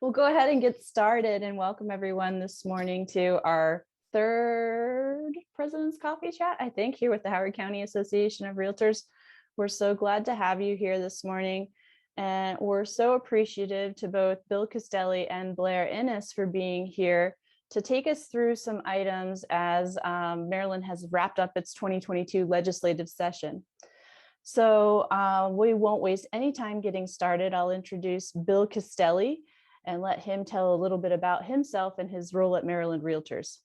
We'll go ahead and get started and welcome everyone this morning to our third President's Coffee Chat, I think, here with the Howard County Association of Realtors. We're so glad to have you here this morning. And we're so appreciative to both Bill Castelli and Blair Inniss for being here to take us through some items as Maryland has wrapped up its 2022 legislative session. So we won't waste any time getting started. I'll introduce Bill Castelli and let him tell a little bit about himself and his role at Maryland Realtors.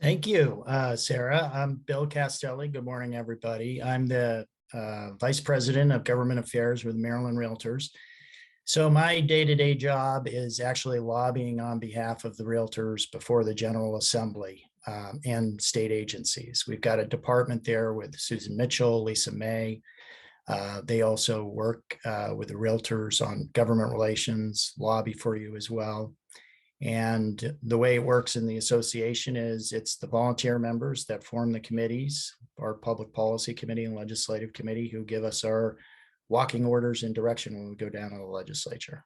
Thank you, Sarah. I'm Bill Castelli. Good morning, everybody. I'm the Vice President of Government Affairs with Maryland Realtors. So my day-to-day job is actually lobbying on behalf of the Realtors before the General Assembly and state agencies. We've got a department there with Susan Mitchell, Lisa May. They also work with the Realtors on government relations, lobby for you as well. And the way it works in the association is it's the volunteer members that form the committees, our public policy committee and legislative committee, who give us our walking orders and direction when we go down to the legislature.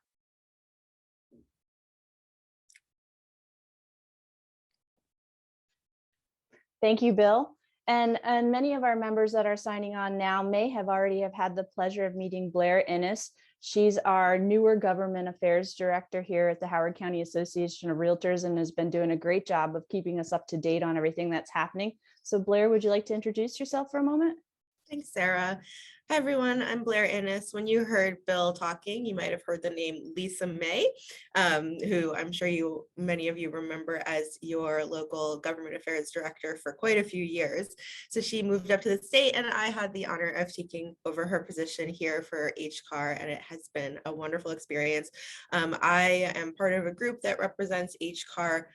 Thank you, Bill. And many of our members that are signing on now may have already had the pleasure of meeting Blair Inniss. She's our newer government affairs director here at the Howard County Association of Realtors and has been doing a great job of keeping us up to date on everything that's happening. So Blair, would you like to introduce yourself for a moment? Thanks, Sarah. Hi, everyone. I'm Blair Inniss. When you heard Bill talking, you might have heard the name Lisa May, who I'm sure many of you remember as your local government affairs director for quite a few years. So she moved up to the state and I had the honor of taking over her position here for HCAR, and it has been a wonderful experience. I am part of a group that represents HCAR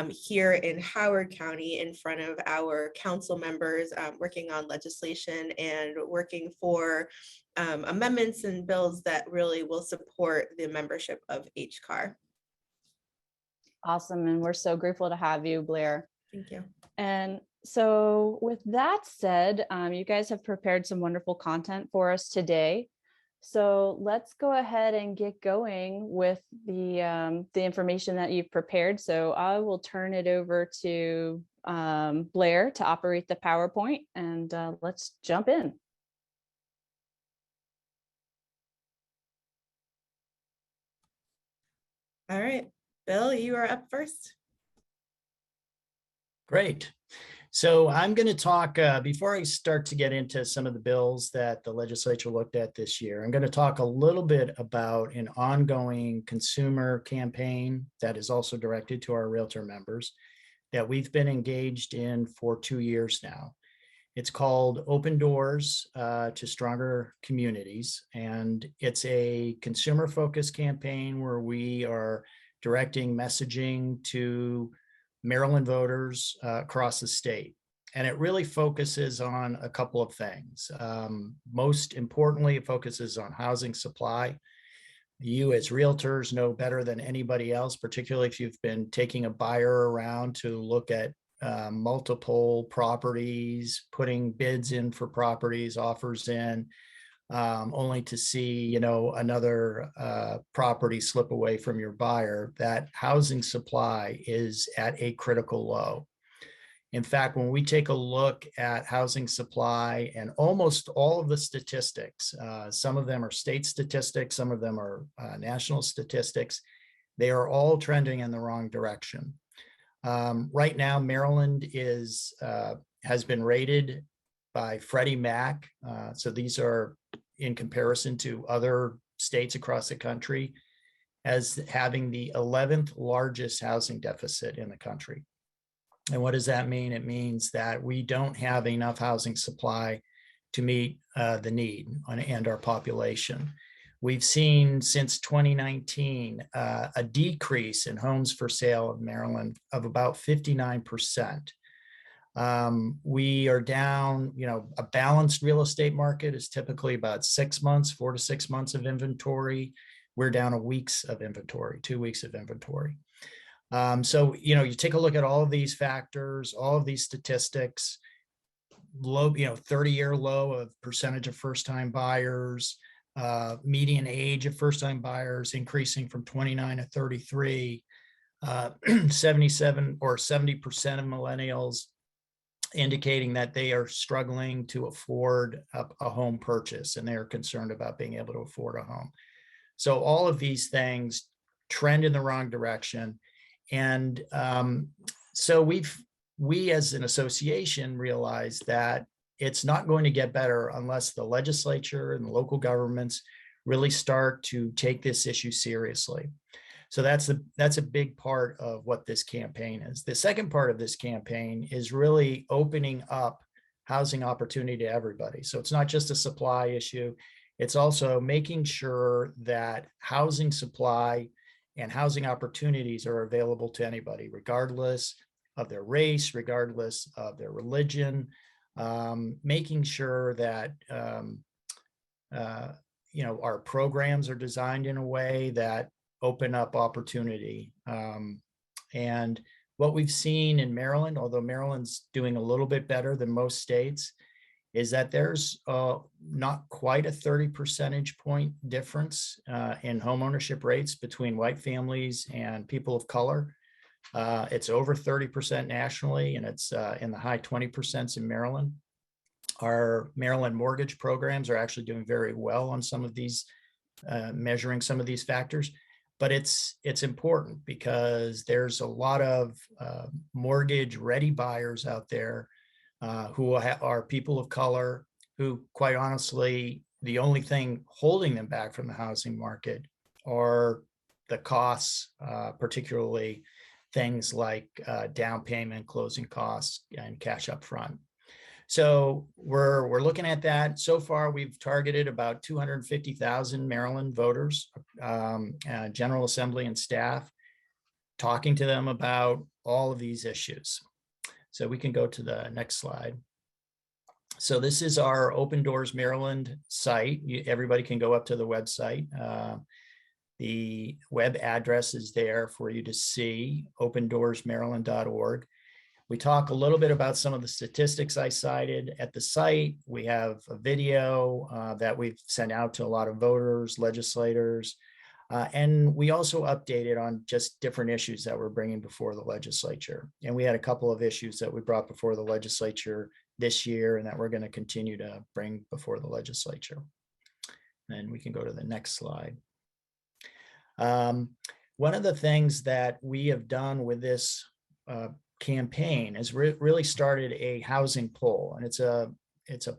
here in Howard County in front of our council members, working on legislation and working for amendments and bills that really will support the membership of HCAR. Awesome, and we're so grateful to have you, Blair. Thank you. And so with that said, you guys have prepared some wonderful content for us today. So let's go ahead and get going with the information that you've prepared. So I will turn it over to Blair to operate the PowerPoint, and let's jump in. All right, Bill, you are up first. Great. So I'm going to talk, before I start to get into some of the bills that the legislature looked at this year, I'm going to talk a little bit about an ongoing consumer campaign that is also directed to our Realtor members that we've been engaged in for 2 years now. It's called Open Doors to Stronger Communities, and it's a consumer-focused campaign where we are directing messaging to Maryland voters across the state. And it really focuses on a couple of things. Most importantly, it focuses on housing supply. You as realtors know better than anybody else, particularly if you've been taking a buyer around to look at multiple properties, putting bids in for properties, offers in, only to see, another property slip away from your buyer. That housing supply is at a critical low. In fact, when we take a look at housing supply and almost all of the statistics, some of them are state statistics, some of them are national statistics, they are all trending in the wrong direction. Right now, Maryland has been rated by Freddie Mac. So these are in comparison to other states across the country as having the 11th largest housing deficit in the country. And what does that mean? It means that we don't have enough housing supply to meet the need and our population. We've seen since 2019 a decrease in homes for sale in Maryland of about 59%. We are down, a balanced real estate market is typically about 6 months, 4 to 6 months of inventory. We're down 2 weeks of inventory. So, you take a look at all of these factors, all of these statistics, low, 30-year low of percentage of first-time buyers, median age of first-time buyers increasing from 29 to 33, 77 or 70% of millennials indicating that they are struggling to afford a home purchase, and they are concerned about being able to afford a home. So all of these things trend in the wrong direction. And so we as an association realize that it's not going to get better unless the legislature and the local governments really start to take this issue seriously. So that's a big part of what this campaign is. The second part of this campaign is really opening up housing opportunity to everybody. So it's not just a supply issue. It's also making sure that housing supply and housing opportunities are available to anybody, regardless of their race, regardless of their religion, making sure that our programs are designed in a way that open up opportunity. And what we've seen in Maryland, although Maryland's doing a little bit better than most states, is that there's not quite a 30 percentage point difference in homeownership rates between white families and people of color. It's over 30% nationally, and it's in the high 20% in Maryland. Our Maryland mortgage programs are actually doing very well on some of these, measuring some of these factors. But it's important because there's a lot of mortgage ready buyers out there who are people of color who, quite honestly, the only thing holding them back from the housing market are the costs, particularly things like down payment, closing costs, and cash up front. So we're looking at that. So far, we've targeted about 250,000 Maryland voters, General Assembly and staff, talking to them about all of these issues. So we can go to the next slide. So this is our Open Doors Maryland site. Everybody can go up to the website. The web address is there for you to see, opendoorsmaryland.org. We talk a little bit about some of the statistics I cited at the site. We have a video that we've sent out to a lot of voters, legislators, and we also updated on just different issues that we're bringing before the legislature. And we had a couple of issues that we brought before the legislature this year and that we're going to continue to bring before the legislature. And we can go to the next slide. One of the things that we have done with this campaign is really started a housing poll, and it's a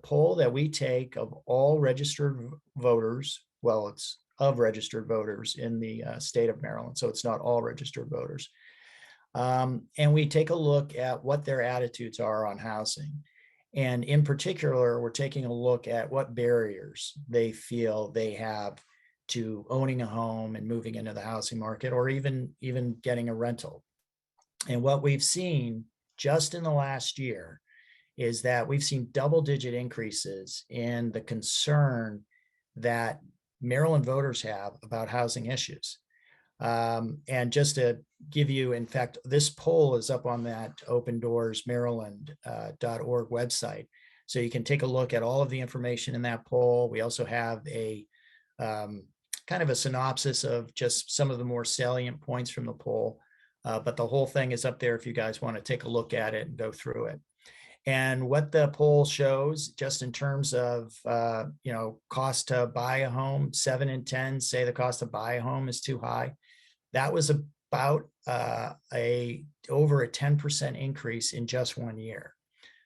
poll that we take of all registered voters. Well, it's of registered voters in the state of Maryland, so it's not all registered voters. And we take a look at what their attitudes are on housing. And in particular, we're taking a look at what barriers they feel they have to owning a home and moving into the housing market, or even getting a rental. And what we've seen just in the last year is that we've seen double-digit increases in the concern that Maryland voters have about housing issues. And just to give you, in fact, this poll is up on that opendoorsmaryland.org website. So you can take a look at all of the information in that poll. We also have a kind of a synopsis of just some of the more salient points from the poll. But the whole thing is up there if you guys want to take a look at it and go through it. And what the poll shows, just in terms of cost to buy a home, 7 in 10 say the cost to buy a home is too high. That was about over a 10% increase in just 1 year.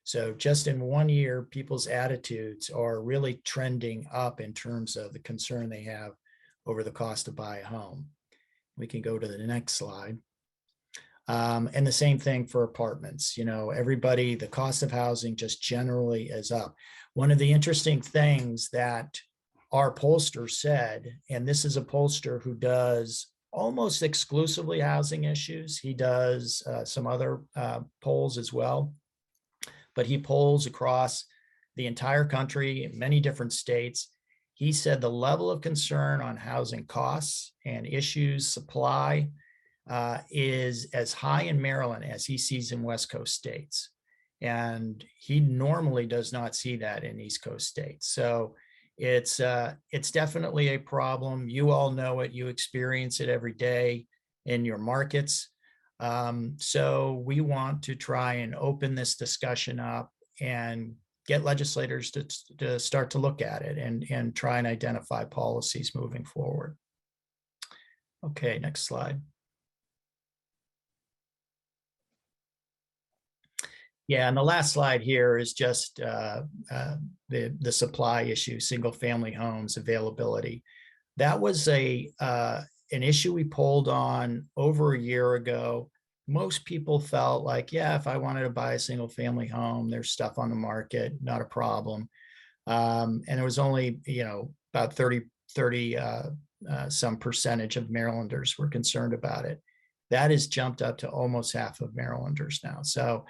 So just in 1 year, people's attitudes are really trending up in terms of the concern they have over the cost to buy a home. We can go to the next slide. And the same thing for apartments. The cost of housing just generally is up. One of the interesting things that our pollster said, and this is a pollster who does almost exclusively housing issues. He does some other polls as well, but he polls across the entire country in many different states. He said the level of concern on housing costs and issues, supply, is as high in Maryland as he sees in West Coast states. And he normally does not see that in East Coast states. So It's definitely a problem. You all know it. You experience it every day in your markets. So we want to try and open this discussion up and get legislators to start to look at it and try and identify policies moving forward. Okay, next slide. Yeah, and the last slide here is just the supply issue, single family homes availability. That was an issue we pulled on over a year ago. Most people felt like, yeah, if I wanted to buy a single family home, there's stuff on the market, not a problem. And it was only, about 30 some percentage of Marylanders were concerned about it. That has jumped up to almost half of Marylanders now. So,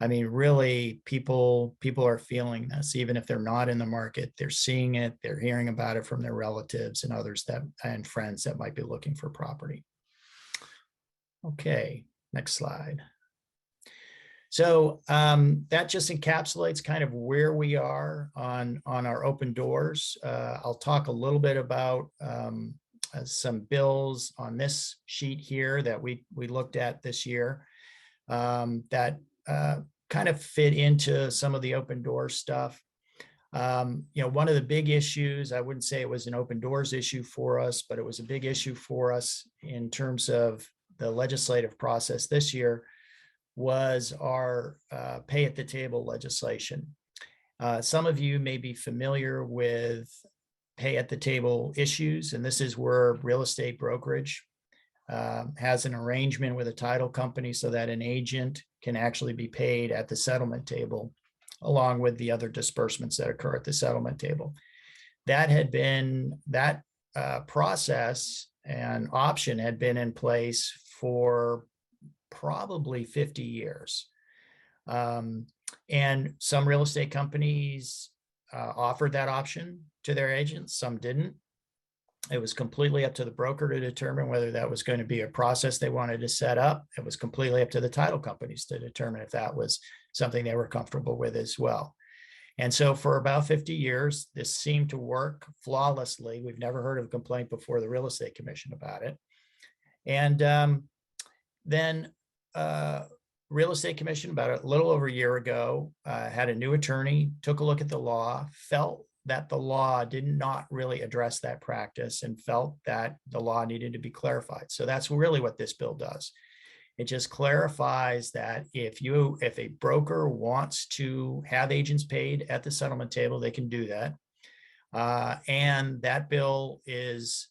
I mean, really, people are feeling this, even if they're not in the market. They're seeing it. They're hearing about it from their relatives and others and friends that might be looking for property. Okay, next slide. So that just encapsulates kind of where we are on our open doors. I'll talk a little bit about some bills on this sheet here that we looked at this year that kind of fit into some of the open door stuff. One of the big issues, I wouldn't say it was an open doors issue for us, but it was a big issue for us in terms of the legislative process this year, was our pay at the table legislation. Some of you may be familiar with pay at the table issues, and this is where real estate brokerage has an arrangement with a title company so that an agent can actually be paid at the settlement table, along with the other disbursements that occur at the settlement table. That process and option had been in place for probably 50 years. And some real estate companies offered that option to their agents, some didn't. It was completely up to the broker to determine whether that was going to be a process they wanted to set up. It was completely up to the title companies to determine if that was something they were comfortable with as well. And so for about 50 years, this seemed to work flawlessly. We've never heard of a complaint before the Real Estate Commission about it. And then Real Estate Commission, about a little over a year ago, had a new attorney, took a look at the law, felt that the law did not really address that practice, and felt that the law needed to be clarified. So that's really what this bill does. It just clarifies that if a broker wants to have agents paid at the settlement table, they can do that. And that bill is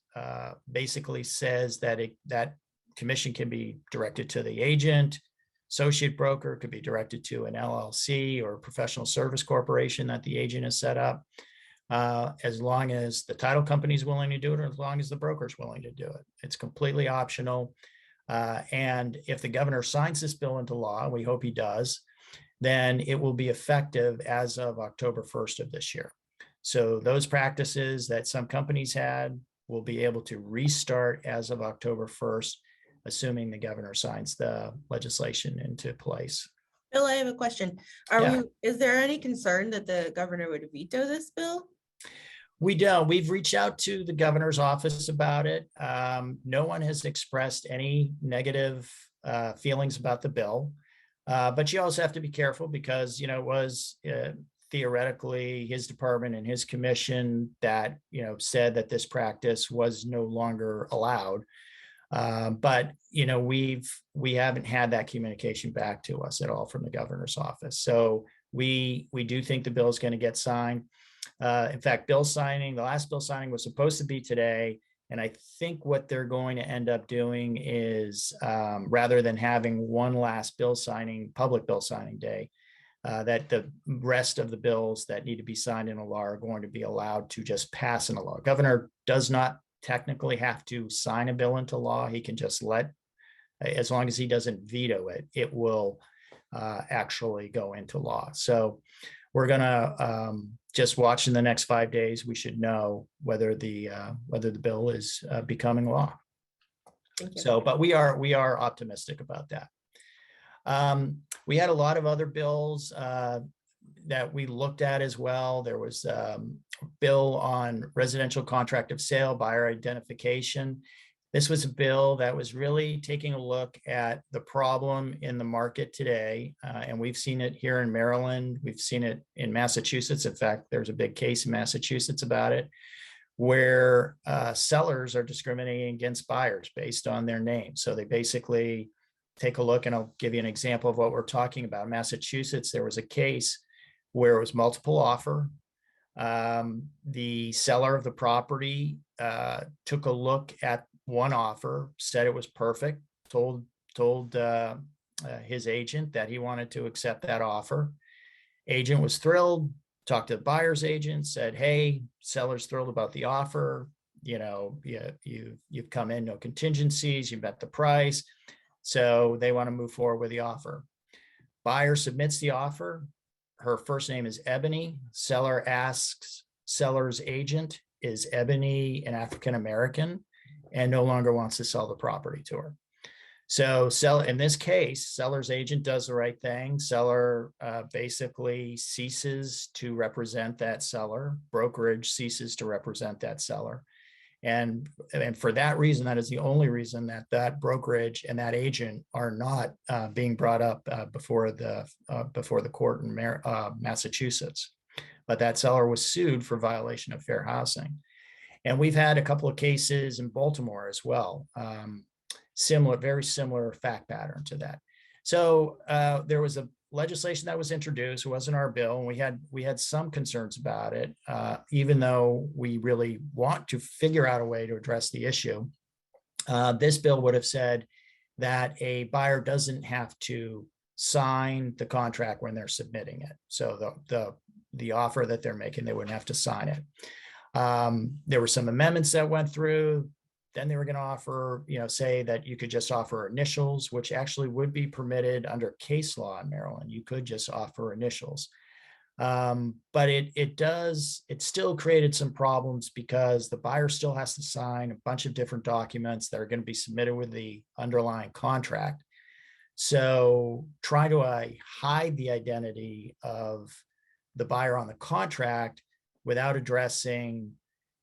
basically says that that commission can be directed to the agent. Associate broker could be directed to an LLC or professional service corporation that the agent has set up, as long as the title company is willing to do it, or as long as the broker is willing to do it. It's completely optional. And if the governor signs this bill into law, we hope he does, then it will be effective as of October 1st of this year. So those practices that some companies had will be able to restart as of October 1st, assuming the governor signs the legislation into place. Bill, I have a question. Is there any concern that the governor would veto this bill? We don't. We've reached out to the governor's office about it. No one has expressed any negative feelings about the bill. But you also have to be careful because, it was theoretically his department and his commission that, said that this practice was no longer allowed. But we haven't had that communication back to us at all from the governor's office. So we do think the bill is going to get signed. In fact, the last bill signing was supposed to be today. And I think what they're going to end up doing is rather than having one last public bill signing day, that the rest of the bills that need to be signed into law are going to be allowed to just pass into law. Governor does not technically have to sign a bill into law. He can just as long as he doesn't veto it, it will actually go into law. So we're going to just watch in the next 5 days. We should know whether the bill is becoming law. So, but we are optimistic about that. We had a lot of other bills. that we looked at as well. There was a bill on residential contract of sale, buyer identification. This was a bill that was really taking a look at the problem in the market today. And we've seen it here in Maryland. We've seen it in Massachusetts. In fact, there's a big case in Massachusetts about it, where sellers are discriminating against buyers based on their name. So they basically take a look, and I'll give you an example of what we're talking about. In Massachusetts, there was a case where it was multiple offer. The seller of the property took a look at one offer, said it was perfect, told his agent that he wanted to accept that offer. Agent was thrilled, talked to the buyer's agent, said, hey, seller's thrilled about the offer. You know, you've come in, no contingencies, you met the price. So they want to move forward with the offer. Buyer submits the offer. Her first name is Ebony. Seller asks seller's agent, is Ebony an African-American? And no longer wants to sell the property to her. So in this case, seller's agent does the right thing. Seller basically ceases to represent that seller. Brokerage ceases to represent that seller. And for that reason, that is the only reason that brokerage and that agent are not being brought up before the court in Massachusetts. But that seller was sued for violation of fair housing. And we've had a couple of cases in Baltimore as well, very similar fact pattern to that. So there was a legislation that was introduced. It wasn't our bill, and we had some concerns about it, even though we really want to figure out a way to address the issue. This bill would have said that a buyer doesn't have to sign the contract when they're submitting it. So the offer that they're making, they wouldn't have to sign it. There were some amendments that went through. Then they were going to offer, say that you could just offer initials, which actually would be permitted under case law in Maryland. You could just offer initials. But it still created some problems because the buyer still has to sign a bunch of different documents that are going to be submitted with the underlying contract. So try to hide the identity of the buyer on the contract without addressing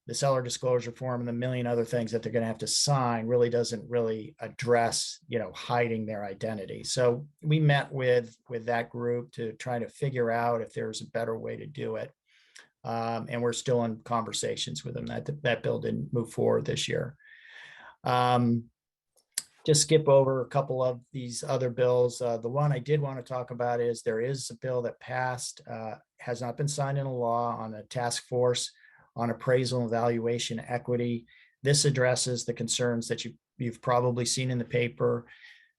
the seller disclosure form and the million other things that they're going to have to sign really doesn't really address, hiding their identity. So we met with that group to try to figure out if there's a better way to do it. And we're still in conversations with them. That bill didn't move forward this year. Just skip over a couple of these other bills. The one I did want to talk about is there is a bill that passed, has not been signed into law, on a task force on appraisal and valuation equity. This addresses the concerns that you've probably seen in the paper.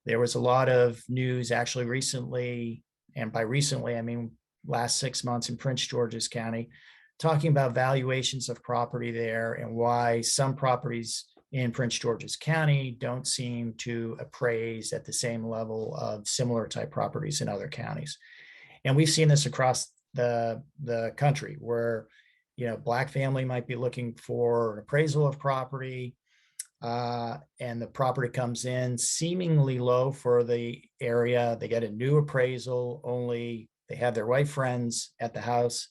There was a lot of news actually recently, and by recently, I mean last 6 months, in Prince George's County, talking about valuations of property there and why some properties in Prince George's County don't seem to appraise at the same level of similar type properties in other counties. And we've seen this across the country where Black family might be looking for an appraisal of property, and the property comes in seemingly low for the area. They get a new appraisal, only they have their white friends at the house,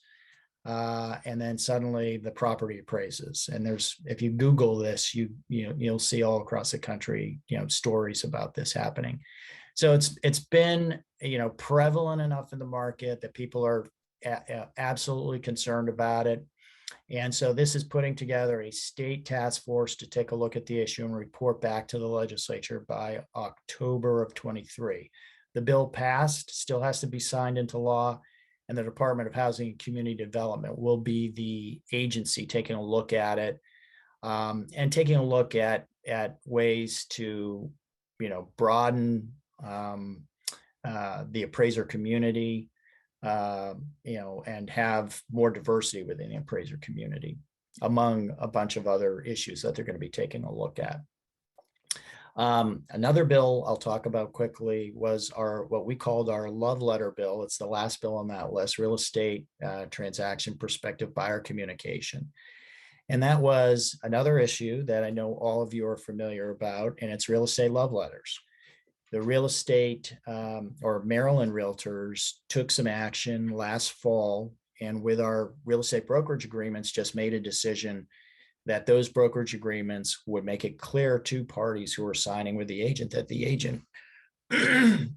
and then suddenly the property appraises. And if you Google this, you'll see all across the country, stories about this happening. So it's been prevalent enough in the market that people are absolutely concerned about it. And so this is putting together a state task force to take a look at the issue and report back to the legislature by October of 23. The bill passed, still has to be signed into law, and the Department of Housing and Community Development will be the agency taking a look at it, and taking a look at ways to, broaden the appraiser community, and have more diversity within the appraiser community, among a bunch of other issues that they're going to be taking a look at. Another bill I'll talk about quickly was what we called our love letter bill. It's the last bill on that list, real estate transaction prospective buyer communication. And that was another issue that I know all of you are familiar about, and it's real estate love letters. the real estate or Maryland realtors took some action last fall, and with our real estate brokerage agreements, just made a decision that those brokerage agreements would make it clear to parties who are signing with the agent that the agent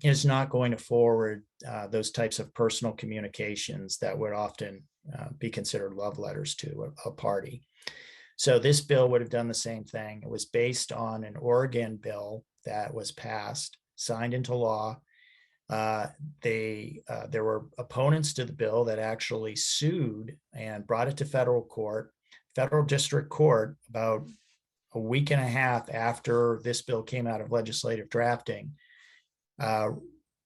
is not going to forward those types of personal communications that would often be considered love letters to a party. So this bill would have done the same thing. It was based on an Oregon bill that was passed, signed into law. There were opponents to the bill that actually sued and brought it to federal district court, about a week and a half after this bill came out of legislative drafting,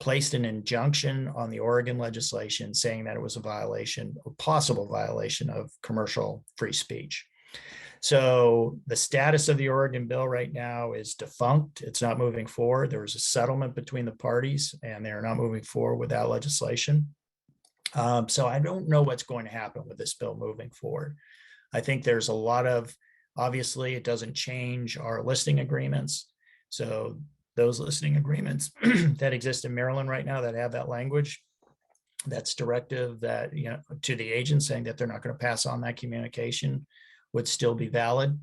placed an injunction on the Oregon legislation saying that it was a possible violation of commercial free speech. So the status of the Oregon bill right now is defunct. It's not moving forward. There was a settlement between the parties, and they're not moving forward with that legislation. So I don't know what's going to happen with this bill moving forward. I think there's a lot of, obviously, it doesn't change our listing agreements. So those listing agreements that exist in Maryland right now that have that language, that's directive that, to the agent saying that they're not going to pass on that communication, would still be valid.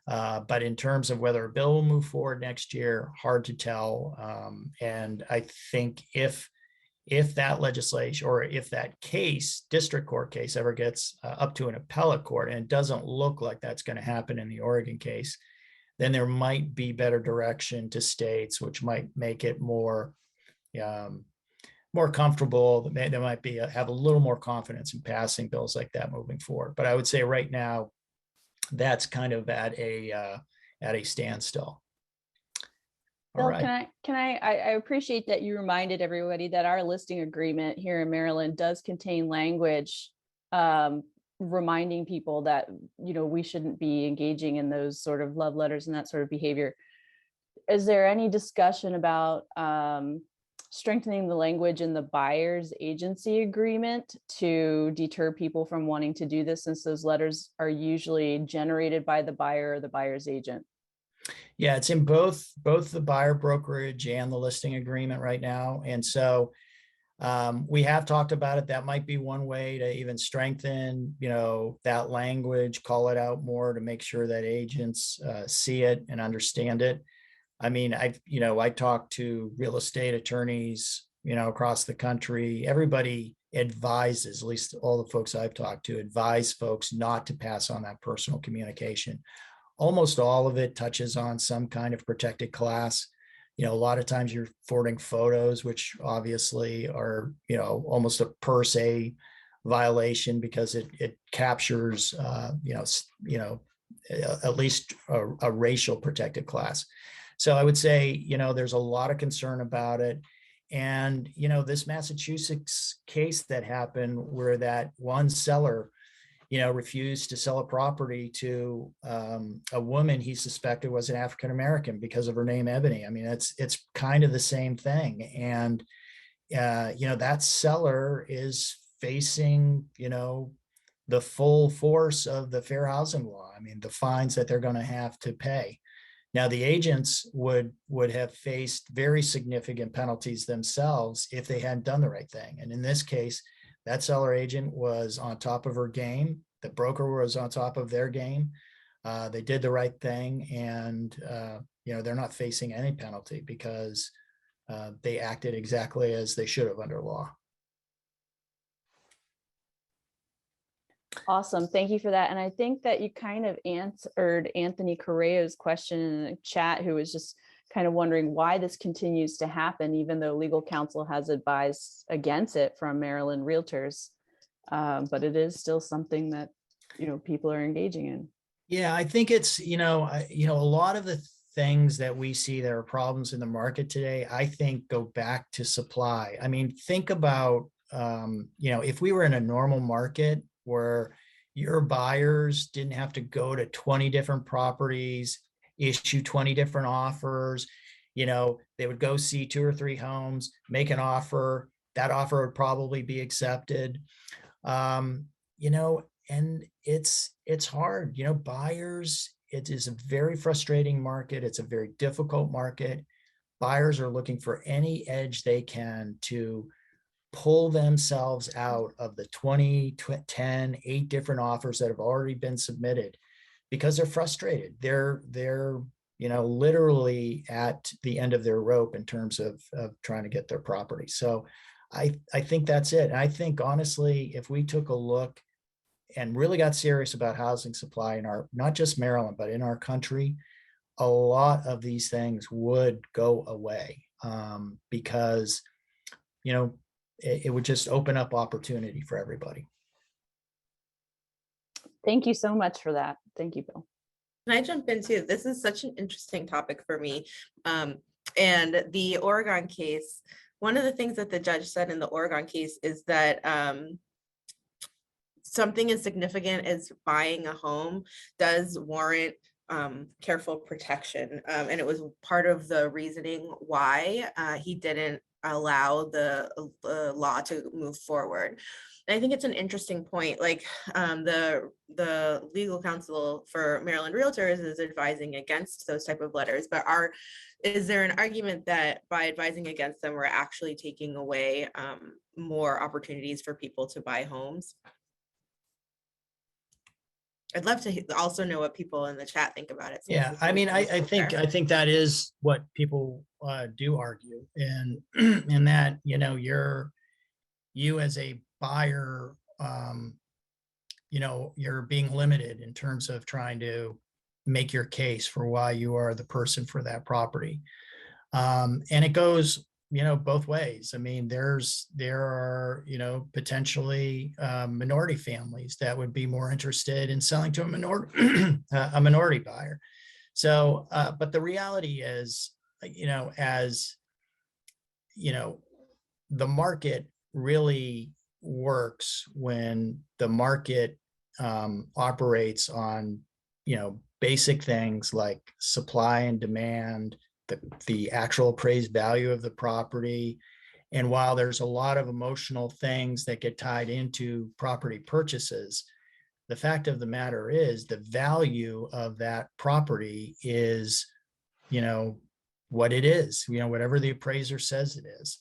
But in terms of whether a bill will move forward next year, hard to tell. And I think if that legislation, or if that case, district court case, ever gets up to an appellate court, and it doesn't look like that's going to happen in the Oregon case, then there might be better direction to states, which might make it more comfortable. They might have a little more confidence in passing bills like that moving forward. But I would say right now, that's kind of at a standstill. Bill, right. I appreciate that you reminded everybody that our listing agreement here in Maryland does contain language reminding people that, we shouldn't be engaging in those sort of love letters and that sort of behavior. Is there any discussion about strengthening the language in the buyer's agency agreement to deter people from wanting to do this, since those letters are usually generated by the buyer or the buyer's agent? Yeah, it's in both the buyer brokerage and the listing agreement right now. And so we have talked about it. That might be one way to even strengthen, that language, call it out more to make sure that agents see it and understand it. I mean, I talked to real estate attorneys, across the country. Everybody advises, at least all the folks I've talked to, advise folks not to pass on that personal communication. Almost all of it touches on some kind of protected class. A lot of times you're forwarding photos, which obviously are, almost a per se violation, because it captures, at least a racial protected class. So I would say, there's a lot of concern about it. And, this Massachusetts case that happened where that one seller, refused to sell a property to a woman he suspected was an African-American because of her name, Ebony. I mean, it's kind of the same thing. And, that seller is facing, the full force of the fair housing law. I mean, the fines that they're going to have to pay. Now, the agents would have faced very significant penalties themselves if they hadn't done the right thing. And in this case, that seller agent was on top of her game. The broker was on top of their game. They did the right thing, and they're not facing any penalty because they acted exactly as they should have under law. Awesome. Thank you for that. And I think that you kind of answered Anthony Correa's question in the chat, who was just kind of wondering why this continues to happen, even though legal counsel has advised against it from Maryland Realtors. But it is still something that, people are engaging in. Yeah, I think it's, a lot of the things that we see that are problems in the market today, I think go back to supply. I mean, think about, if we were in a normal market where your buyers didn't have to go to 20 different properties, issue 20 different offers, they would go see 2 or 3 homes, make an offer, that offer would probably be accepted. And it's hard, buyers, it is a very frustrating market. It's a very difficult market. buyers are looking for any edge they can to pull themselves out of the 20, 10, 8 different offers that have already been submitted because they're frustrated. They're literally at the end of their rope in terms of trying to get their property. So I think that's it. And I think honestly, if we took a look and really got serious about housing supply in our, not just Maryland, but in our country, a lot of these things would go away because, it would just open up opportunity for everybody. Thank you so much for that. Thank you, Bill. Can I jump in too? This is such an interesting topic for me. And the Oregon case, one of the things that the judge said in the Oregon case is that something as significant as buying a home does warrant careful protection. And it was part of the reasoning why he didn't allow the law to move forward. And I think it's an interesting point. Like the legal counsel for Maryland Realtors is advising against those type of letters, but is there an argument that by advising against them, we're actually taking away more opportunities for people to buy homes? I'd love to also know what people in the chat think about it. Yeah, I mean, I think that is what people do argue, and in that, you as a buyer, you're being limited in terms of trying to make your case for why you are the person for that property. And it goes, both ways. I mean, there are, potentially minority families that would be more interested in selling to a minority buyer. So, but the reality is, as the market really works when the market operates on, basic things like supply and demand, the actual appraised value of the property. And while there's a lot of emotional things that get tied into property purchases, the fact of the matter is the value of that property is, what it is, whatever the appraiser says it is.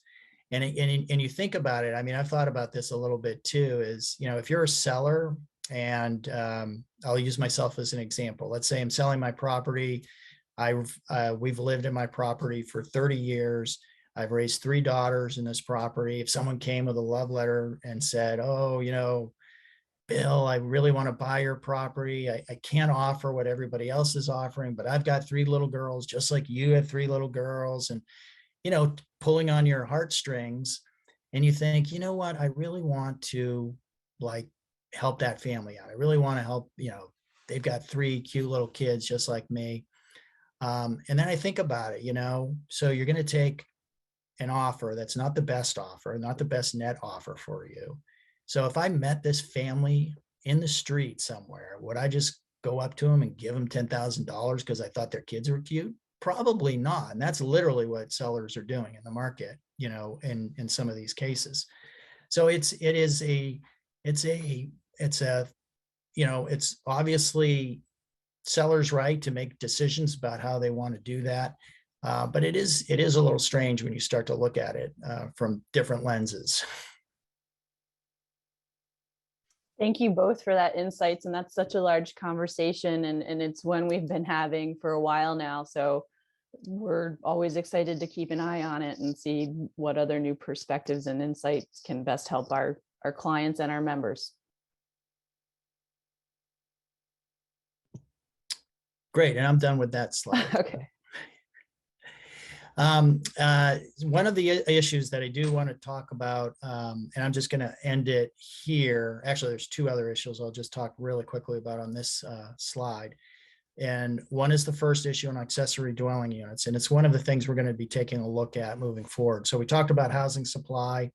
And you think about it, I mean, I've thought about this a little bit too, is, if you're a seller, and I'll use myself as an example. Let's say I'm selling my property. We've lived in my property for 30 years. I've raised 3 daughters in this property. If someone came with a love letter and said, oh, Bill, I really want to buy your property. I can't offer what everybody else is offering, but I've got 3 little girls, just like you have 3 little girls, and, pulling on your heartstrings, and you think, you know what, I really want to help that family out. I really want to help, they've got 3 cute little kids just like me. And then I think about it, so you're going to take an offer that's not the best offer, not the best net offer for you. So if I met this family in the street somewhere, would I just go up to them and give them $10,000 because I thought their kids were cute? Probably not. And that's literally what sellers are doing in the market, in some of these cases. So it's obviously seller's right to make decisions about how they want to do that. But it is a little strange when you start to look at it from different lenses. Thank you both for that insights. And that's such a large conversation, and it's one we've been having for a while now. So we're always excited to keep an eye on it and see what other new perspectives and insights can best help our clients and our members. Great, and I'm done with that slide. Okay. One of the issues that I do want to talk about, and I'm just going to end it here. Actually, there's 2 other issues I'll just talk really quickly about on this slide. And one is the first issue on accessory dwelling units. And it's one of the things we're going to be taking a look at moving forward. So we talked about housing supply.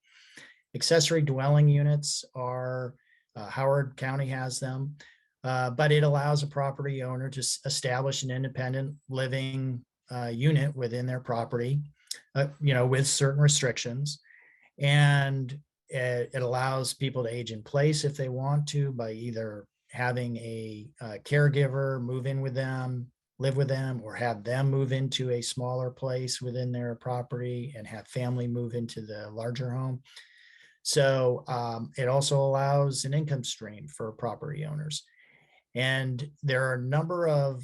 Accessory dwelling units are, Howard County has them, but it allows a property owner to establish an independent living unit within their property, with certain restrictions. And it allows people to age in place if they want to, by either having a caregiver move in with them, live with them or have them move into a smaller place within their property and have family move into the larger home. So it also allows an income stream for property owners. And there are a number of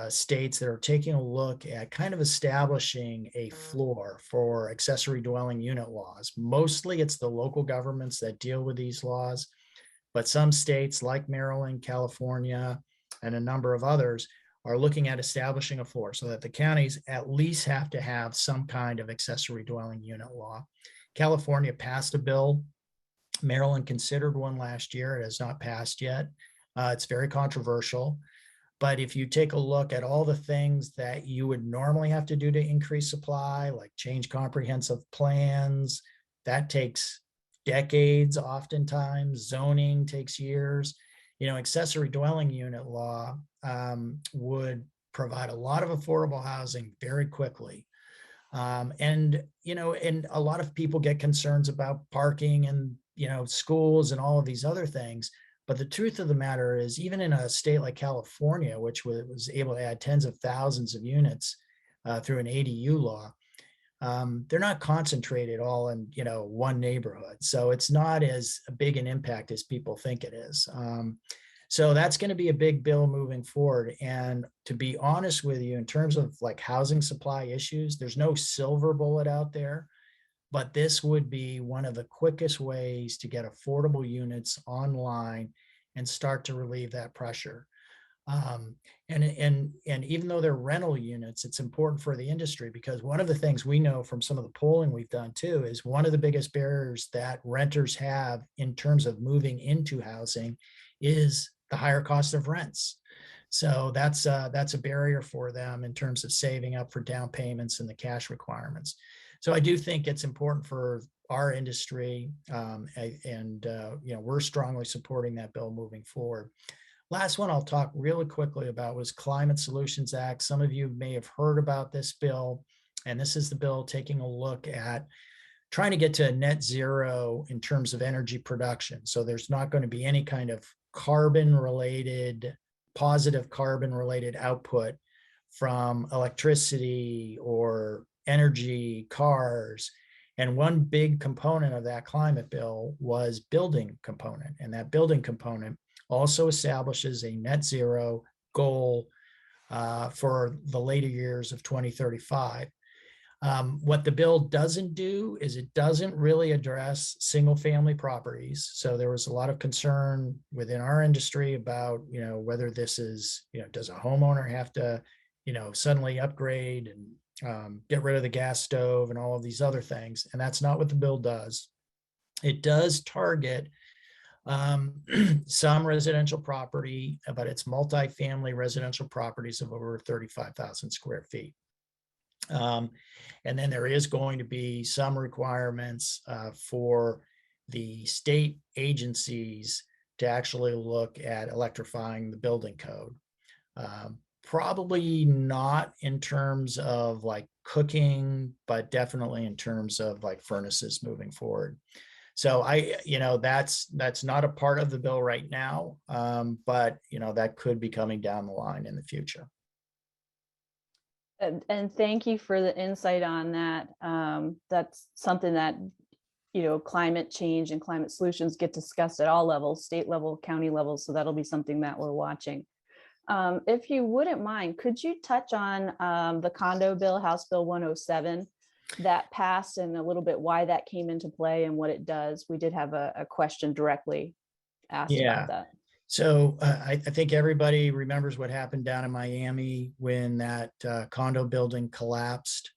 states that are taking a look at kind of establishing a floor for accessory dwelling unit laws. Mostly it's the local governments that deal with these laws, but some states like Maryland, California, and a number of others are looking at establishing a floor so that the counties at least have to have some kind of accessory dwelling unit law. California passed a bill. Maryland considered one last year. It has not passed yet. It's very controversial. But if you take a look at all the things that you would normally have to do to increase supply, like change comprehensive plans, that takes decades oftentimes. Zoning takes years. Accessory dwelling unit law would provide a lot of affordable housing very quickly. And a lot of people get concerns about parking and, schools and all of these other things. But the truth of the matter is, even in a state like California, which was able to add tens of thousands of units through an ADU law, they're not concentrated all in, one neighborhood. So it's not as big an impact as people think it is. So that's going to be a big bill moving forward. And to be honest with you, in terms of like housing supply issues, there's no silver bullet out there. But this would be one of the quickest ways to get affordable units online and start to relieve that pressure. And even though they're rental units, it's important for the industry, because one of the things we know from some of the polling we've done too is one of the biggest barriers that renters have in terms of moving into housing is the higher cost of rents. So that's a barrier for them in terms of saving up for down payments and the cash requirements. So I do think it's important for our industry, and we're strongly supporting that bill moving forward. Last one I'll talk really quickly about was Climate Solutions Act. Some of you may have heard about this bill, and this is the bill taking a look at trying to get to a net zero in terms of energy production. So there's not going to be any kind of positive carbon related output from electricity or energy, cars. And one big component of that climate bill was building component. And that building component also establishes a net zero goal for the later years of 2035. What the bill doesn't do is it doesn't really address single family properties. So there was a lot of concern within our industry about, whether this is, does a homeowner have to, suddenly upgrade and get rid of the gas stove and all of these other things. And that's not what the bill does. It does target some residential property, but it's multifamily residential properties of over 35,000 square feet. And then there is going to be some requirements for the state agencies to actually look at electrifying the building code. Probably not in terms of like cooking, but definitely in terms of like furnaces moving forward. So that's not a part of the bill right now, but that could be coming down the line in the future. And thank you for the insight on that. That's something that, climate change and climate solutions get discussed at all levels, state level, county level. So that'll be something that we're watching. If you wouldn't mind, could you touch on the condo bill, House Bill 107, that passed, and a little bit why that came into play and what it does? We did have a question directly asked about that. So I think everybody remembers what happened down in Miami when that condo building collapsed.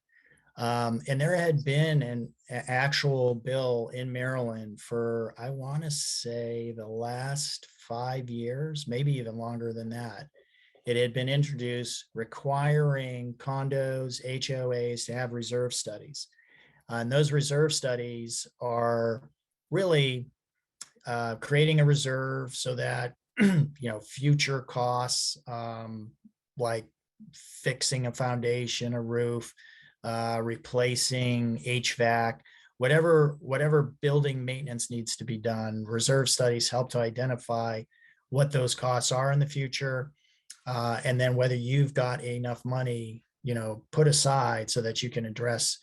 And there had been an actual bill in Maryland for, I want to say, the last 5 years, maybe even longer than that. It had been introduced requiring condos, HOAs to have reserve studies. And those reserve studies are really creating a reserve so that future costs, like fixing a foundation, a roof, replacing HVAC, whatever building maintenance needs to be done, reserve studies help to identify what those costs are in the future. and then whether you've got enough money, put aside so that you can address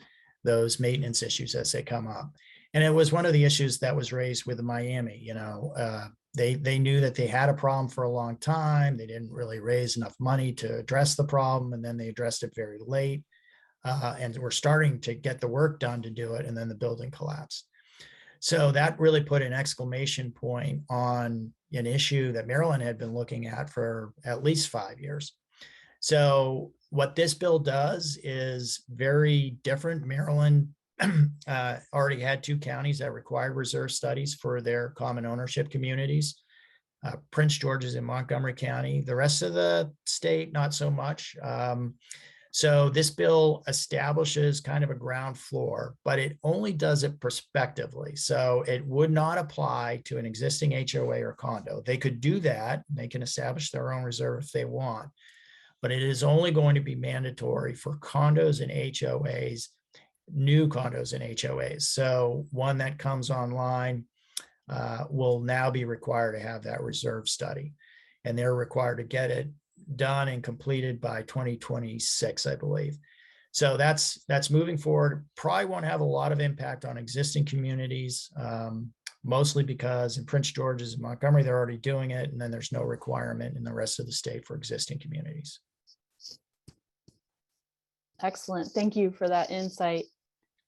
those maintenance issues as they come up. And it was one of the issues that was raised with Miami. They knew that they had a problem for a long time. They didn't really raise enough money to address the problem, and then they addressed it very late. And we're starting to get the work done to do it, and then the building collapsed. So that really put an exclamation point on an issue that Maryland had been looking at for at least 5 years. So what this bill does is very different. Maryland already had 2 counties that required reserve studies for their common ownership communities. Prince George's in Montgomery County. The rest of the state, not so much. So this bill establishes kind of a ground floor, but it only does it prospectively. So it would not apply to an existing HOA or condo. They could do that. They can establish their own reserve if they want, but it is only going to be mandatory for condos and HOAs, new condos and HOAs. So one that comes online will now be required to have that reserve study, and they're required to get it done and completed by 2026, I believe. So that's moving forward. Probably won't have a lot of impact on existing communities, mostly because in Prince George's and Montgomery, they're already doing it, and then there's no requirement in the rest of the state for existing communities. Excellent. Thank you for that insight.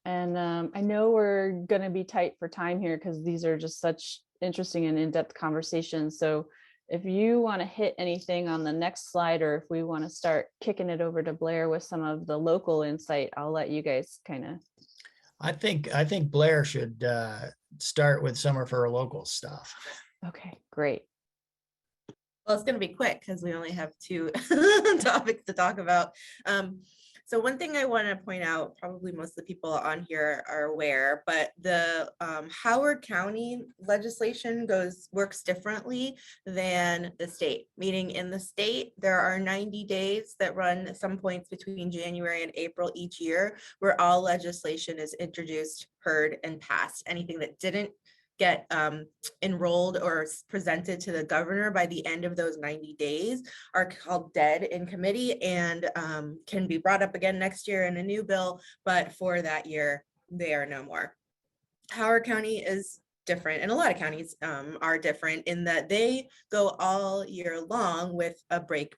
And I know we're going to be tight for time here because these are just such interesting and in-depth conversations. So if you want to hit anything on the next slide, or if we want to start kicking it over to Blair with some of the local insight, I'll let you guys kind of. I think Blair should start with some of her local stuff. Okay, great. Well, it's going to be quick because we only have 2 topics to talk about. So one thing I want to point out, probably most of the people on here are aware, but the Howard County legislation works differently than the state. Meaning in the state, there are 90 days that run at some points between January and April each year, where all legislation is introduced, heard, and passed. Anything that didn't get enrolled or presented to the governor by the end of those 90 days are called dead in committee and can be brought up again next year in a new bill, but for that year, they are no more. Howard County is different, and a lot of counties are different in that they go all year long with a break,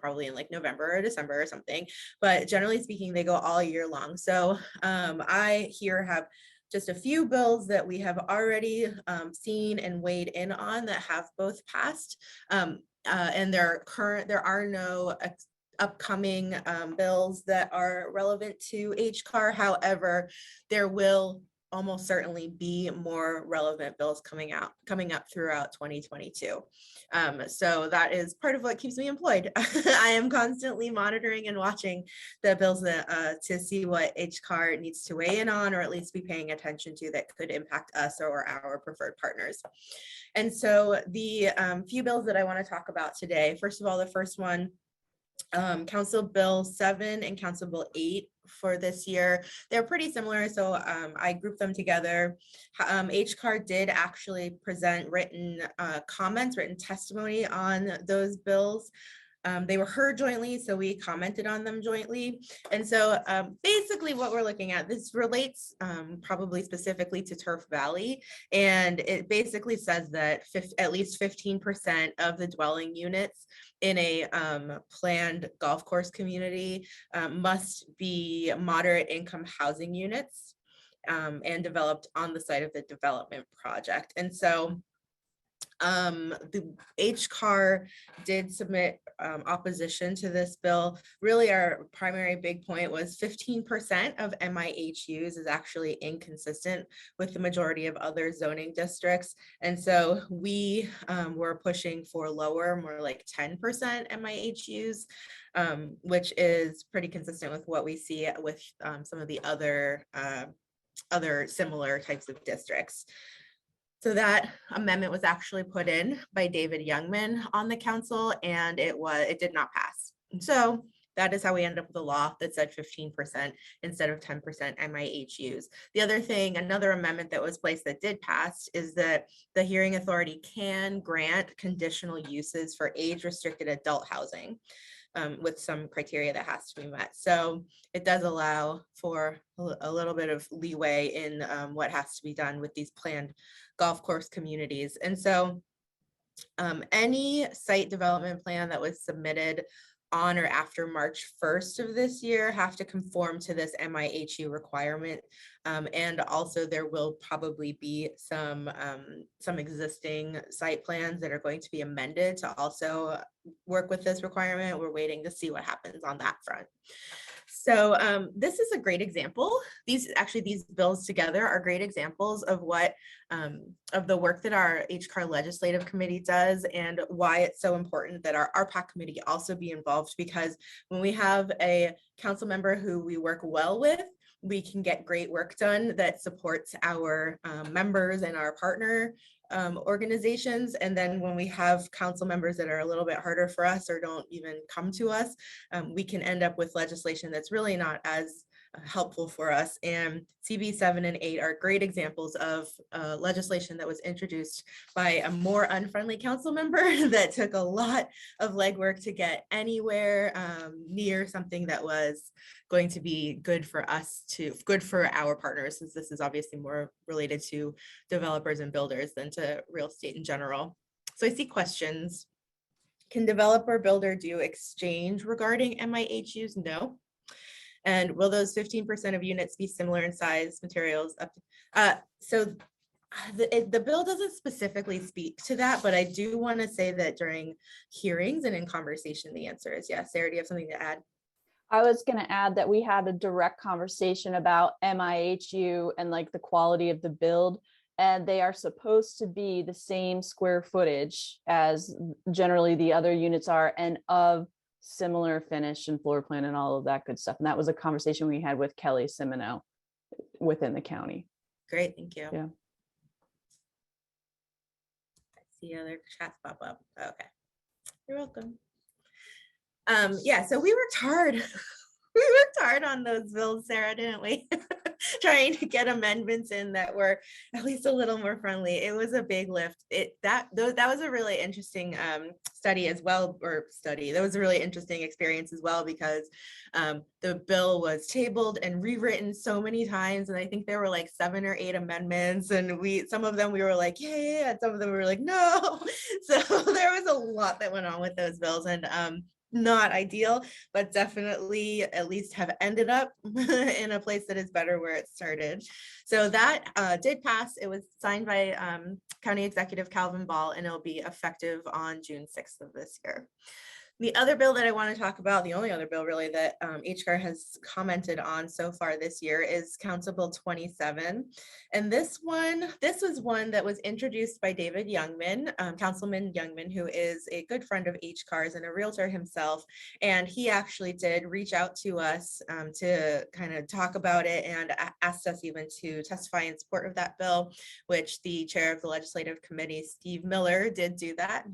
probably in like November or December or something, but generally speaking, they go all year long. So I here have just a few bills that we have already seen and weighed in on that have both passed, and there are no upcoming bills that are relevant to HCAR. However, there will almost certainly be more relevant bills coming up throughout 2022. So that is part of what keeps me employed. I am constantly monitoring and watching the bills to see what HCAR needs to weigh in on, or at least be paying attention to, that could impact us or our preferred partners. And so the few bills that I want to talk about today, first of all, the first one, Council Bill 7 and Council Bill 8 for this year. They're pretty similar, so I grouped them together. HCAR did actually present written comments, written testimony on those bills. They were heard jointly, so we commented on them jointly. And so basically what we're looking at, this relates probably specifically to Turf Valley, and it basically says that at least 15% of the dwelling units in a planned golf course community must be moderate income housing units and developed on the site of the development project. And so the HCAR did submit opposition to this bill. Really, our primary big point was 15% of MIHUs is actually inconsistent with the majority of other zoning districts. And so we were pushing for lower, more like 10% MIHUs, which is pretty consistent with what we see with some of the other similar types of districts. So that amendment was actually put in by David Youngman on the council, and it did not pass. And so that is how we ended up with a law that said 15% instead of 10% MIHUs. The other thing, another amendment that was placed that did pass is that the hearing authority can grant conditional uses for age-restricted adult housing with some criteria that has to be met. So it does allow for a little bit of leeway in what has to be done with these planned golf course communities. And so any site development plan that was submitted on or after March 1st of this year have to conform to this MIHU requirement. And also there will probably be some existing site plans that are going to be amended to also work with this requirement. We're waiting to see what happens on that front. So this is a great example. These bills together are great examples of what of the work that our HCAR legislative committee does and why it's so important that our RPAC committee also be involved, because when we have a council member who we work well with, we can get great work done that supports our members and our partner organizations. And then when we have council members that are a little bit harder for us or don't even come to us, we can end up with legislation that's really not as helpful for us. And CB 7 and 8 are great examples of legislation that was introduced by a more unfriendly council member that took a lot of legwork to get anywhere near something that was going to be good for us, good for our partners, since this is obviously more related to developers and builders than to real estate in general. So I see questions. Can developer builder do exchange regarding MIHUs? No. And will those 15% of units be similar in size, materials? So the bill doesn't specifically speak to that, but I do want to say that during hearings and in conversation, the answer is yes. Sarah, do you have something to add? I was going to add that we had a direct conversation about MIHU and like the quality of the build, and they are supposed to be the same square footage as generally the other units are, and of similar finish and floor plan and all of that good stuff. And that was a conversation we had with Kelly Simino within the county. Great, thank you. Yeah. I see other chats pop up. Okay, you're welcome. Yeah, so we worked hard. We worked hard on those bills, Sarah, didn't we? Trying to get amendments in that were at least a little more friendly. It was a big lift. That was a really interesting study as well, that was a really interesting experience as well, because the bill was tabled and rewritten so many times, and I think there were like 7 or 8 amendments, and some of them we were like, yeah, and some of them we were like, no. So there was a lot that went on with those bills, and not ideal, but definitely at least have ended up in a place that is better where it started. So that did pass. It was signed by County Executive Calvin Ball, and it'll be effective on June 6th of this year. The other bill that I want to talk about, the only other bill really that HCAR has commented on so far this year, is Council Bill 27. And this was one that was introduced by David Youngman, Councilman Youngman, who is a good friend of HCAR's and a realtor himself. And he actually did reach out to us to kind of talk about it, and asked us even to testify in support of that bill, which the chair of the legislative committee, Steve Miller, did do that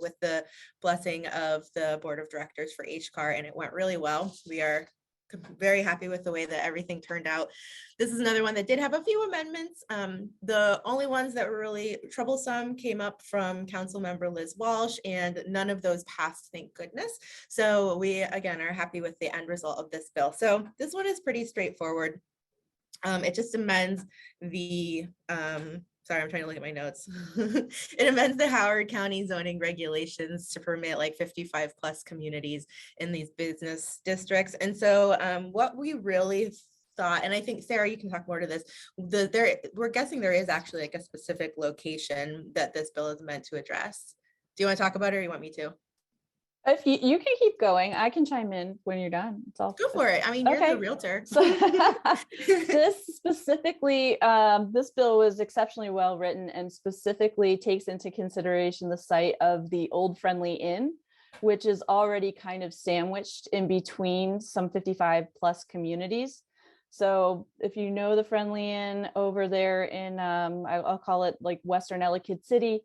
with the blessing of the board of directors for HCAR, and it went really well. We are very happy with the way that everything turned out. This is another one that did have a few amendments. The only ones that were really troublesome came up from Council Member Liz Walsh, and none of those passed, thank goodness. So we again are happy with the end result of this bill. So this one is pretty straightforward. It just amends the sorry, I'm trying to look at my notes. It amends the Howard County zoning regulations to permit like 55 plus communities in these business districts. And so what we really thought, and I think Sarah, you can talk more to this, we're guessing there is actually like a specific location that this bill is meant to address. Do you want to talk about it, or you want me to? If you can keep going, I can chime in when you're done. It's all go for it. I mean, you're okay. the realtor. So this specifically, this bill was exceptionally well written and specifically takes into consideration the site of the Old Friendly Inn, which is already kind of sandwiched in between some 55 plus communities. So if you know the Friendly Inn over there in, I'll call it like Western Ellicott City,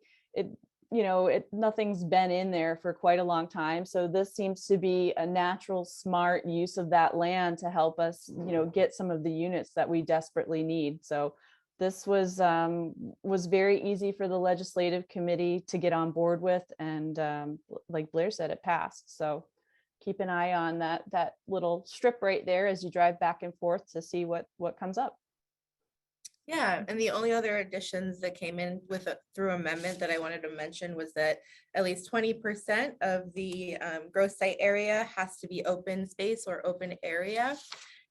nothing's been in there for quite a long time. So this seems to be a natural, smart use of that land to help us, get some of the units that we desperately need. So this was very easy for the legislative committee to get on board with, and like Blair said, it passed. So keep an eye on that little strip right there as you drive back and forth to see what comes up. Yeah, and the only other additions that came in through amendment that I wanted to mention was that at least 20% of the gross site area has to be open space or open area.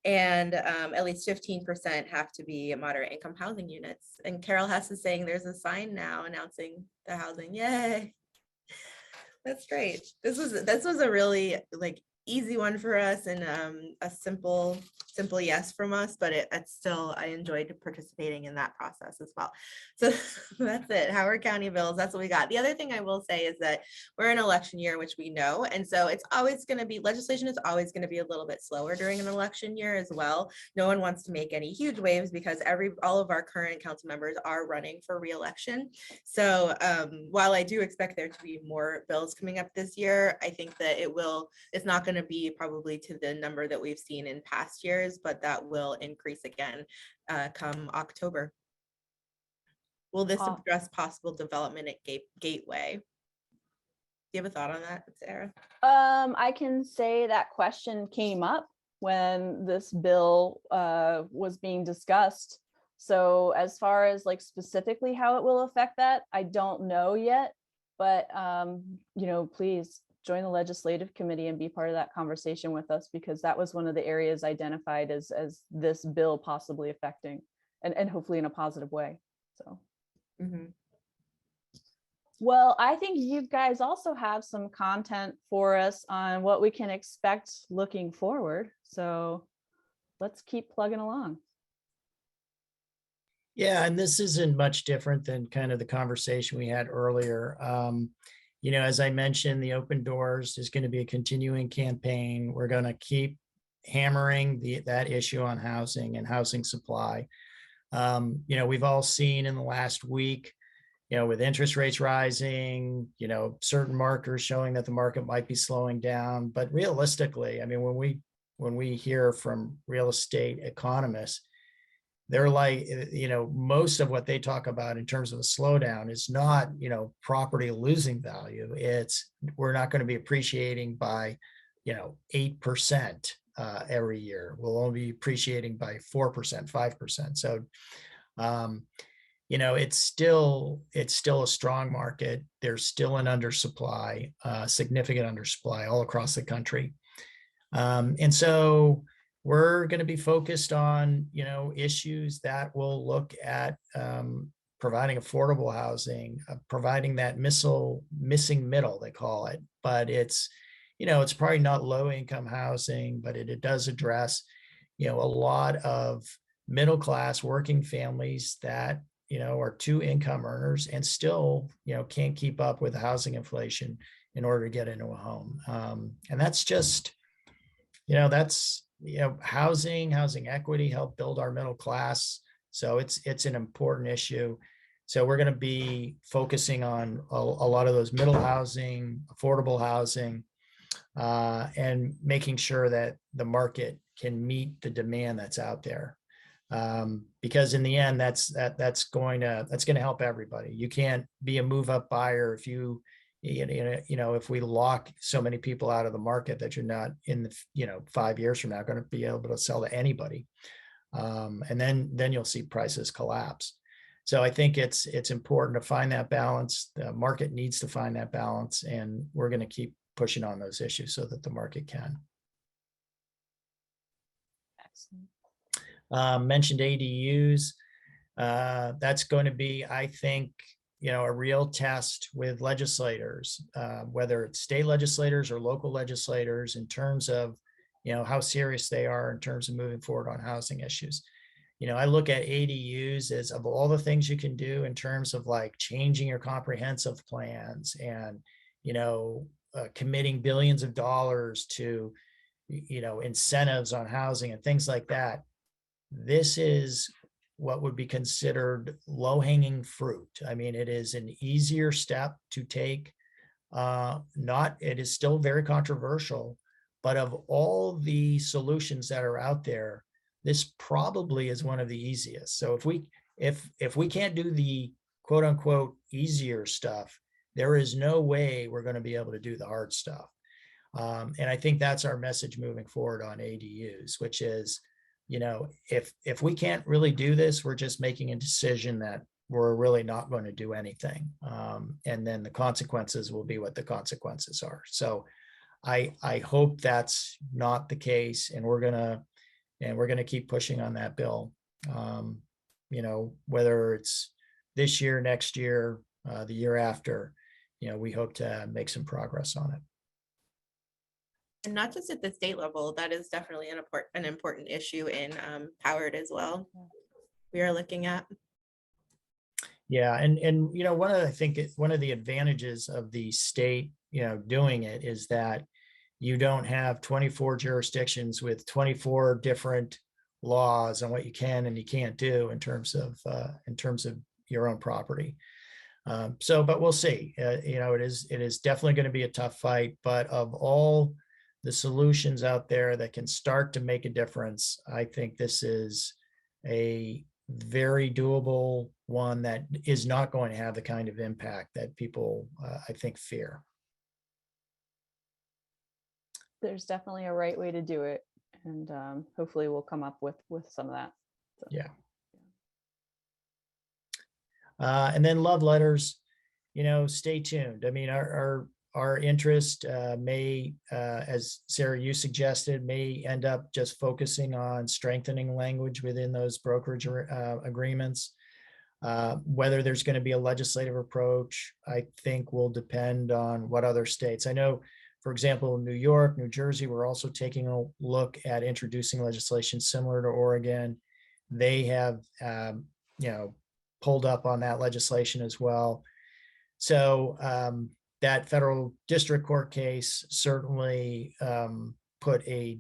And at least 15% have to be moderate income housing units. And Carol Hess is saying there's a sign now announcing the housing. Yay. That's great. This was a really easy one for us, and a simple yes from us, but it's still, I enjoyed participating in that process as well. So that's it. Howard County bills, that's what we got. The other thing I will say is that we're in election year, which we know, and so it's always going to be, legislation is always going to be a little bit slower during an election year as well. No one wants to make any huge waves because all of our current council members are running for re-election. So while I do expect there to be more bills coming up this year, I think that it's not going to be probably to the number that we've seen in past years, but that will increase again come October. Will this address possible development at Gateway? Do you have a thought on that, Sarah? I can say that question came up when this bill was being discussed. So as far as specifically how it will affect that, I don't know yet, but please join the legislative committee and be part of that conversation with us, because that was one of the areas identified as this bill possibly affecting, and hopefully in a positive way. So. Mm-hmm. Well, I think you guys also have some content for us on what we can expect looking forward. So let's keep plugging along. Yeah, and this isn't much different than kind of the conversation we had earlier. As I mentioned, the Open Doors is going to be a continuing campaign. We're going to keep hammering that issue on housing and housing supply. We've all seen in the last week, with interest rates rising, certain markers showing that the market might be slowing down. But realistically, I mean, when we hear from real estate economists, they're like, most of what they talk about in terms of a slowdown is not, property losing value. It's, we're not going to be appreciating by, 8% every year. We'll only be appreciating by 4%, 5%. So, it's still a strong market. There's still an undersupply, significant undersupply all across the country. And so we're going to be focused on, issues that will look at providing affordable housing, providing that missing middle, they call it. But it's probably not low income housing, but it does address, a lot of middle class working families that, are 2 income earners and still, can't keep up with the housing inflation in order to get into a home. And that's just, housing equity help build our middle class. So it's an important issue. So we're going to be focusing on a lot of those middle housing, affordable housing, and making sure that the market can meet the demand that's out there. Because in the end, that's going to help everybody. You can't be a move up buyer if if we lock so many people out of the market that you're not in the 5 years from now going to be able to sell to anybody, and then you'll see prices collapse. So I think it's important to find that balance. The market needs to find that balance, and we're going to keep pushing on those issues so that the market can. Excellent. Mentioned ADUs. That's going to be, I think, a real test with legislators, whether it's state legislators or local legislators, in terms of, how serious they are in terms of moving forward on housing issues. I look at ADUs as, of all the things you can do in terms of changing your comprehensive plans and, committing billions of dollars to, incentives on housing and things like that. This is what would be considered low-hanging fruit. I mean, it is an easier step to take. It is still very controversial, but of all the solutions that are out there, this probably is one of the easiest. So if we can't do the quote unquote easier stuff, there is no way we're going to be able to do the hard stuff. And I think that's our message moving forward on ADUs, which is, if we can't really do this, we're just making a decision that we're really not going to do anything. And then the consequences will be what the consequences are. So I hope that's not the case. And we're going to keep pushing on that bill. Whether it's this year, next year, the year after, we hope to make some progress on it. And not just at the state level, that is definitely an important issue in Howard as well. We are looking at. Yeah, and I think one of the advantages of the state, doing it is that you don't have 24 jurisdictions with 24 different laws on what you can and you can't do in terms of your own property. But we'll see. It is definitely going to be a tough fight. But of all the solutions out there that can start to make a difference, I think this is a very doable one that is not going to have the kind of impact that people, I think, fear. There's definitely a right way to do it, and hopefully we'll come up with some of that. So. Yeah. And then love letters, stay tuned. I mean, our interest may, as Sarah, you suggested, may end up just focusing on strengthening language within those brokerage agreements. Whether there's going to be a legislative approach, I think will depend on what other states. I know, for example, New York, New Jersey, we're also taking a look at introducing legislation similar to Oregon. They have, pulled up on that legislation as well. So that federal district court case certainly put a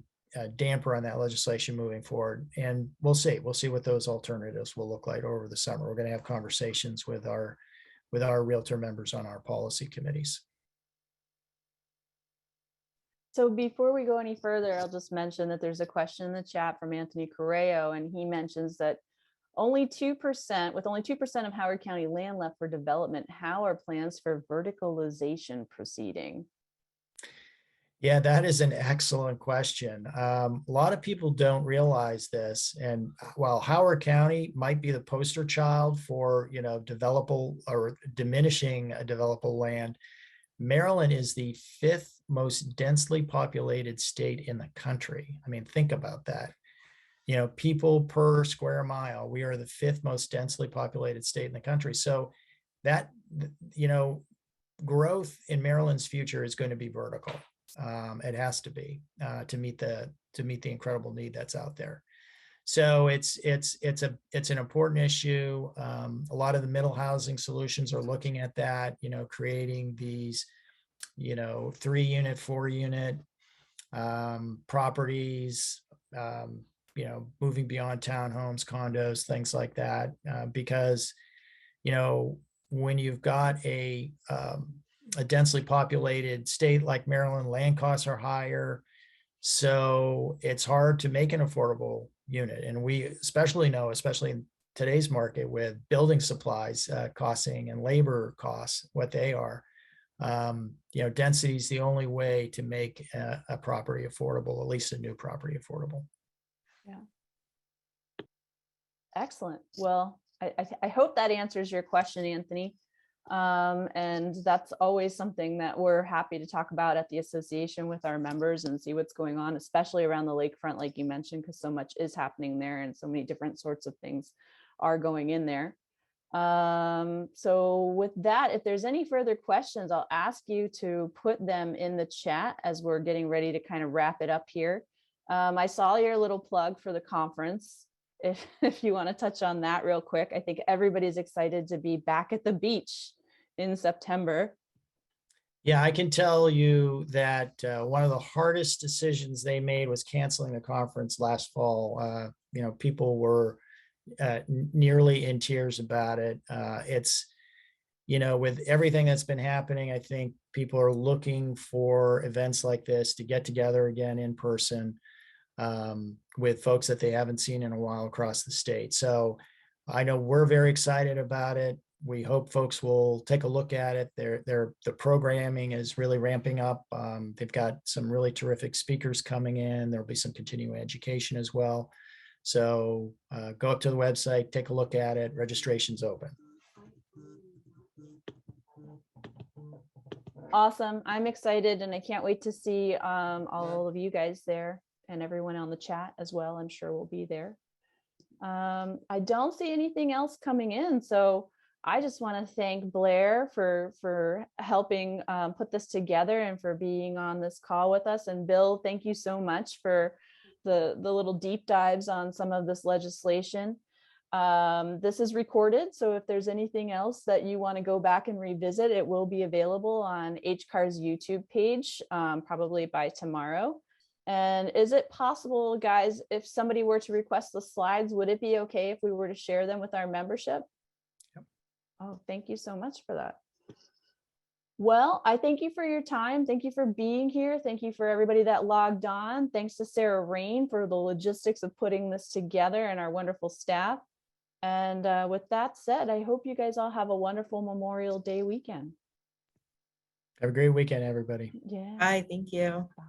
damper on that legislation moving forward. And we'll see what those alternatives will look like over the summer. We're going to have conversations with our Realtor members on our policy committees. So before we go any further, I'll just mention that there's a question in the chat from Anthony Correo, and he mentions that with only 2% of Howard County land left for development, how are plans for verticalization proceeding? Yeah, that is an excellent question. A lot of people don't realize this. And while Howard County might be the poster child for, developable or diminishing developable land, Maryland is the 5th most densely populated state in the country. I mean, think about that. People per square mile, we are the 5th most densely populated state in the country. So that, growth in Maryland's future is going to be vertical. It has to be to meet the incredible need that's out there. So it's an important issue. A lot of the middle housing solutions are looking at that, creating these, 3-unit, 4-unit properties, moving beyond townhomes, condos, things like that, because, when you've got a densely populated state like Maryland, land costs are higher. So it's hard to make an affordable unit. And we especially know, especially in today's market with building supplies costing and labor costs, what they are, density is the only way to make a property affordable, at least a new property affordable. Yeah. Excellent. Well, I hope that answers your question, Anthony. And that's always something that we're happy to talk about at the association with our members and see what's going on, especially around the lakefront, like you mentioned, because so much is happening there and so many different sorts of things are going in there. So with that, if there's any further questions, I'll ask you to put them in the chat as we're getting ready to kind of wrap it up here. I saw your little plug for the conference. If you want to touch on that real quick, I think everybody's excited to be back at the beach in September. Yeah, I can tell you that one of the hardest decisions they made was canceling the conference last fall. People were, nearly in tears about it. It's, with everything that's been happening, I think people are looking for events like this to get together again in person with folks that they haven't seen in a while across the state. So I know we're very excited about it. We hope folks will take a look at it. The programming is really ramping up. They've got some really terrific speakers coming in. There'll be some continuing education as well. So go up to the website, take a look at it. Registration's open. Awesome. I'm excited and I can't wait to see all of you guys there and everyone on the chat as well. I'm sure we'll be there. I don't see anything else coming in. So I just want to thank Blair for helping put this together and for being on this call with us. And Bill, thank you so much for the little deep dives on some of this legislation. This is recorded, so if there's anything else that you want to go back and revisit, it will be available on HCAR's YouTube page, probably by tomorrow. And is it possible, guys, if somebody were to request the slides, would it be okay if we were to share them with our membership? Yep. Oh, thank you so much for that. Well, I thank you for your time. Thank you for being here. Thank you for everybody that logged on. Thanks to Sarah Rain for the logistics of putting this together and our wonderful staff. And with that said, I hope you guys all have a wonderful Memorial Day weekend. Have a great weekend, everybody. Yeah. Bye. Thank you. Bye.